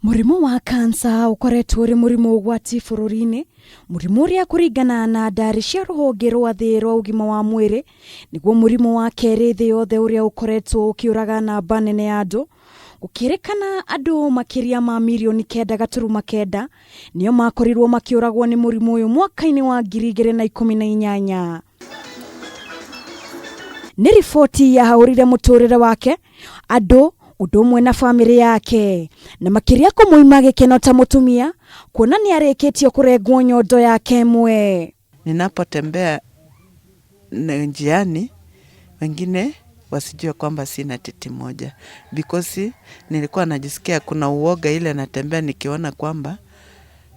Murimu wa kansa ukoretwo uri murimu ugwati bururi-ini. Murimu uria kuringana na ndari cia ruhonge rwa thi rwa ugima wa mwiri niguo murimu wa keri thi yothe uria ukoretwo ukiuraga namba nene ya andu. Gukirikana andu makiria ma milioni 9.9 nio makorirwo makiuragwo ni murimu uyu mwaka-ini wa 2018. Ni riboti ya haurire muturire wake andu undu umwe na family yake na makiria kumuima gikeno ta Mutumia kuona ni arikitio kurengwo nyondo yake imwe. Ninapotembea njiani wengine wasijue kwamba sina titi moja, because nilikuwa najisikia kuna uoga ile natembea nikiona kwamba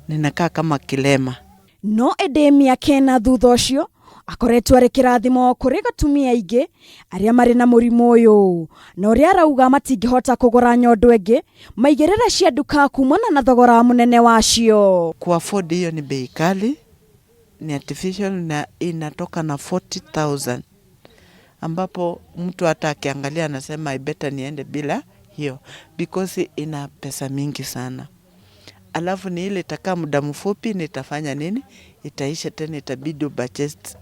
ninakaa kama kilema. No edemia kena thutha ucio akoretwo ari kirathimo kuri gutumia aingi aria mari na murimu uyu na uria arauga matingihota kugura nyondo ingi maigirira cia nduka kuumana na thogora munene wacio. Ku afford hiyo ni bei kali, ni artificial na inatoka na 40,000, ambapo mtu hata akiangalia anasema I better niende bila hiyo because ina pesa mingi sana. Alafu ni ile itakaa muda mfupi, nitafanya nini? Itaisha tena, itabidi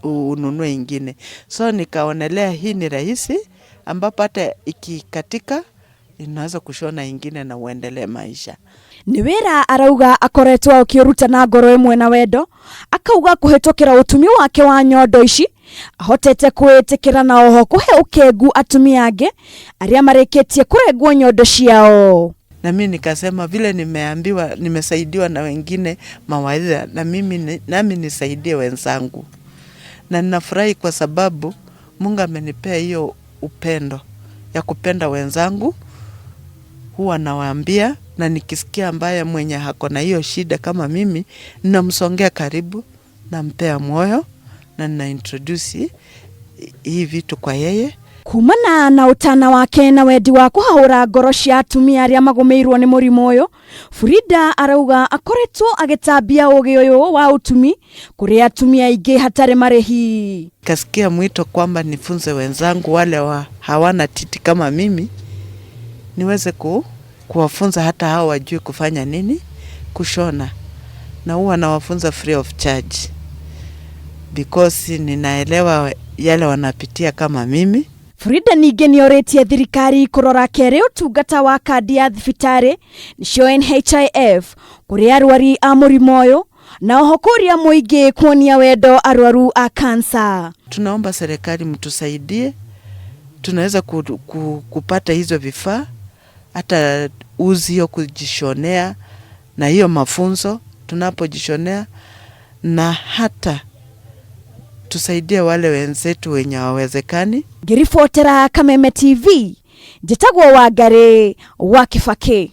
ununue ingine. So nikaonelea hii ni rahisi, ambapo hata ikikatika inaweza kushona ingine na uendelee maisha. Ni wira arauga akoretwo akiruta na ngoro imwe na wendo, akauga kuhitukira utumi wake wa nyondo ici ahotete kwitikira na oho kuhe ukengu atumia ange aria marikitie kurengwo nyondo ciao. Na mimi nikasema vile nimeambiwa, nimesaidiwa na wengine mawaidha, na mimi nami nisaidie wenzangu. Na ninafurahi kwa sababu Mungu amenipea hiyo upendo ya kupenda wenzangu. Huwa nawaambia, na nikisikia ambaye mwenye hako na hiyo shida kama mimi, ninamsongea karibu, nampea moyo na nina-introduce hii vitu kwa yeye. Kuumana na utana wake na wedi wa kuhaura ngoro cia atumia aria magumirwo ni murimu uyu, Fridah arauga akoretwo agitambia ugi uyu wa utumi kuri atumia aingi hatari marihi. Kasikia mwito kwamba nifunze wenzangu wale hawana titi kama mimi, niweze kuwafunza hata hao wajue kufanya nini, kushona, na huwa nawafunza free of charge because ninaelewa yale wanapitia kama mimi. Fridah ninge nioritie thirikari kurora keri utungata wa kandi ya thibitari nicio NHIF kuri arwari a murimu uyu na oho kuria muingi kuonia wendo arwaru a kansa. Tunaomba serikali mtusaidie, tunaweza kupata hizo vifaa, hata uzi hiyo kujishonea na hiyo mafunzo tunapojishonea, na hata tusaidie wale wenzetu wenye hawawezekani. Ngiribotera Kameme TV, njitagwo Wangari wa Kibaki.